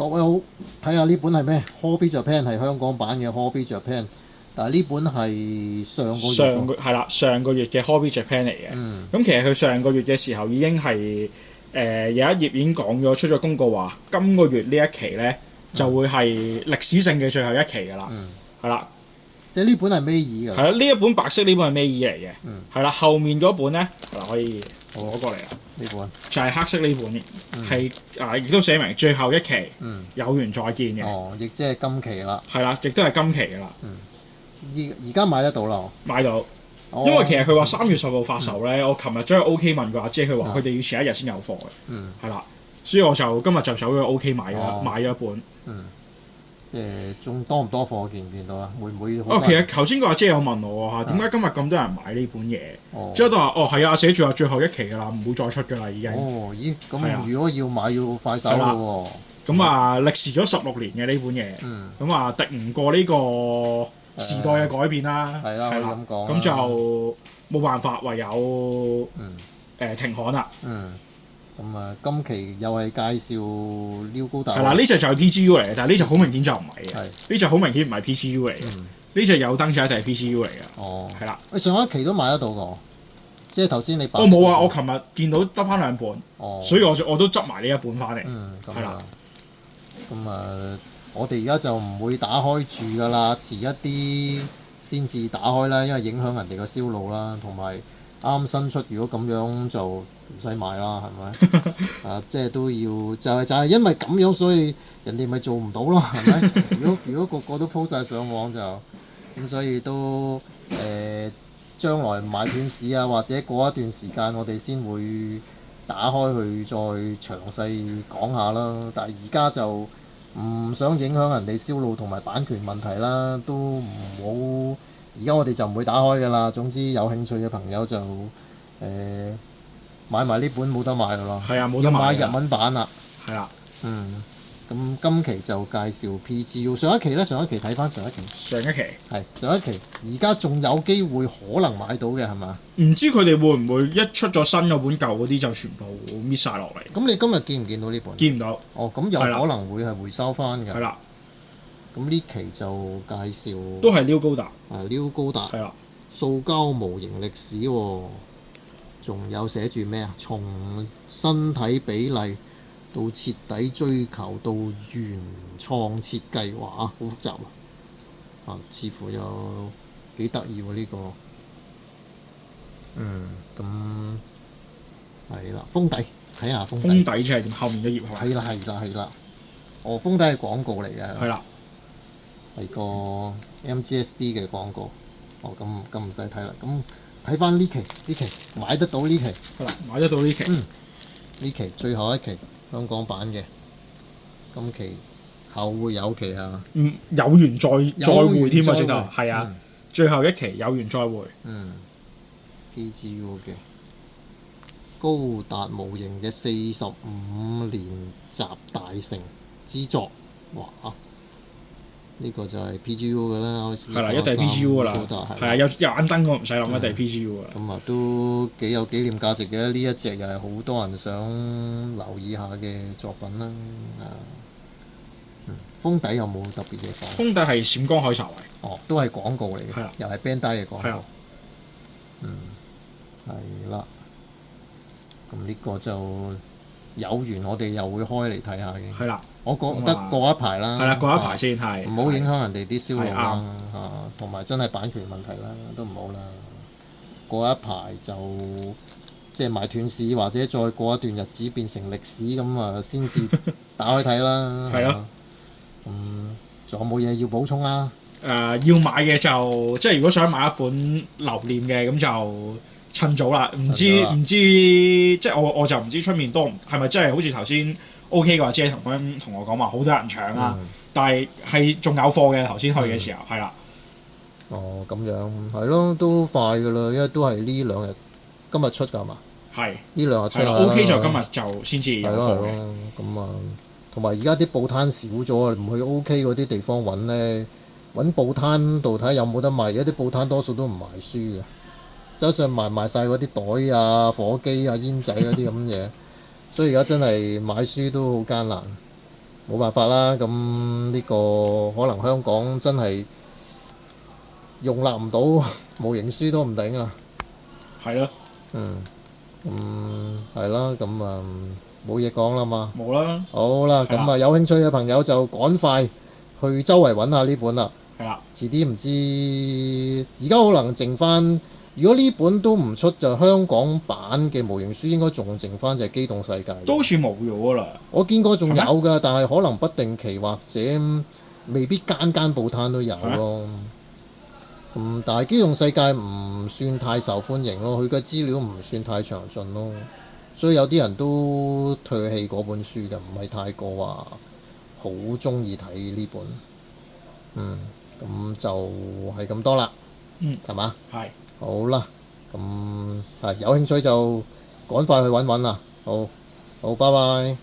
各位好，睇下呢本係咩 ？Hobby Japan 係香港版嘅 Hobby Japan，但係呢本係上個月嘅 Hobby Japan 嚟嘅。咁其實佢上個月嘅時候已經係有一頁已經講咗出咗公告話，今個月呢一期咧就會係歷史性嘅最後一期㗎啦。係啦，即係呢本係尾二㗎。係啦，呢一本白色呢本係尾二嚟嘅。係啦，後面嗰本咧嗱可以攞過嚟啦。呢本就係黑色呢本，係亦都寫明最後一期，有緣再見嘅。哦，亦即係今期啦。係啦，亦都係今期㗎啦。而家買得到啦。買到，因為其實佢話3月10號發售咧，我琴日將佢 OK 問過阿姐，佢話佢哋要遲一日先有貨嘅。係啦，所以我就今日就走咗 OK 買咗一本。即係仲多唔多貨？見唔見到啊？會唔會？其實頭先個阿姐有問我嚇，點解今日咁多人買呢本嘢？之後都話係啊，寫住話最後一期㗎啦，唔會再出㗎啦已經。咦，咁如果要買要快手咯喎。咁歷時咗16年嘅呢本嘢，咁敵唔過呢個時代嘅改變啦。係啦，可以咁講。咁就冇辦法，唯有停刊啦。咁今期又係介紹撩高達。係啦，呢隻就係 PGU 嚟嘅，但係呢隻好明顯就唔係嘅。呢隻好明顯唔係 PGU 嚟嘅。呢隻有燈就一定係 PGU 嚟嘅。係啦。上一期都買得到㗎，即係頭先你。冇啊！我琴日見到得翻2本，所以我都執埋呢一本翻嚟。係啦。咁我哋而家就唔會打開住㗎啦，遲一啲先至打開啦，因為影響人哋個銷路啦，同埋啱新出，如果咁樣就唔使買啦，係咪？即係都要，就係因為咁樣，所以人哋咪做唔到咯，係咪？如果個個都 po 晒上網就咁，所以都將來買斷市啊，或者過一段時間我哋先會打開去再詳細講下啦。但係而家就唔想影響人哋銷路同埋版權問題啦，都唔好。而家我哋就唔會打開㗎啦。總之有興趣嘅朋友就買埋呢本冇得買㗎咯。係啊，冇得買。要買日文版啦。係啦。咁今期就介紹 PGU。上一期睇翻上一期。上一期。而家仲有機會可能買到嘅係嘛？唔知佢哋會唔會一出咗新嗰本舊嗰啲就全部搣晒落嚟？咁你今日見唔見到呢本？見唔到。咁有可能會係回收翻㗎。係啦。咁呢期就介紹都係撩高達。撩高達。係啦。塑膠模型歷史喎，仲有寫住咩啊？從身體比例到徹底追求到原創設計，哇！好複雜啊！似乎有幾得意喎呢個。咁係啦，封底睇下封底。封底就係後面嘅頁號。係啦。封底係廣告嚟嘅。係啦。係個 MGSD 嘅廣告。咁唔使睇啦。咁睇翻呢期買得到呢期。係啦，買得到呢期。呢期最後一期香港版嘅。今期後會有期啊。有緣再會添啊！直頭係啊，最後一期有緣再會。PGU 嘅高達模型嘅45年集大成之作，哇！呢個就係 PGU 㗎啦，係啦，一定係 PGU 㗎啦，係啊，有眼燈我唔使諗，一定係 PGU 㗎啦。咁都幾有紀念價值嘅，呢一隻又係好多人想留意下嘅作品啦。封底有冇特別嘢講？封底係閃光海賊嚟。都係廣告嚟嘅，又係 Bandai 嘅廣告。係啦。咁呢個就有緣，我哋又會開嚟睇下嘅。係啦。我覺得過一排啦。係啦，過一排先係。唔好影響人哋啲銷路啦，同埋真係版權問題啦，都唔好啦。過一排就即係買斷市，或者再過一段日子變成歷史咁先至打開睇啦。係咯。仲有冇嘢要補充啊？要買嘅就即係如果想買一本留念嘅咁就趁早啦。唔知即係我就唔知出面多係咪真係好似頭先 OK 嘅話，即係同我講話好多人搶啊，但係仲有貨嘅頭先去嘅時候係啦。咁樣係咯，都快㗎啦，因為都係呢2日今日出㗎嘛。係。呢2日出啦。OK 就今日就先至有貨嘅。咁同埋而家啲報攤少咗，唔去 OK 嗰啲地方揾呢，揾報攤度睇下有冇得賣。而家啲報攤多數都唔賣書嘅，走上賣晒嗰啲袋啊、火機啊、煙仔嗰啲咁嘢，所以而家真係買書都好艱難。冇辦法啦。咁呢個可能香港真係容納唔到模型書都唔定啊。係咯，嗯，係啦，咁冇嘢講啦嘛。冇啦，好啦，咁有興趣嘅朋友就趕快去周圍揾下呢本啦。係啦，遲啲唔知而家可能剩翻，如果呢本都唔出，就香港版嘅模型書應該仲剩翻就係機動世界。都好似冇咗啦。我見過仲有係㗎，但係可能不定期或者未必間間報攤都有咯。但係機動世界唔算太受歡迎咯，佢嘅資料唔算太詳盡咯，所以有啲人都唾棄嗰本書嘅，唔係太過話好中意睇呢本。咁就係咁多啦。係嘛？係。好啦，咁係有興趣就趕快去揾揾啦。好，好，拜拜。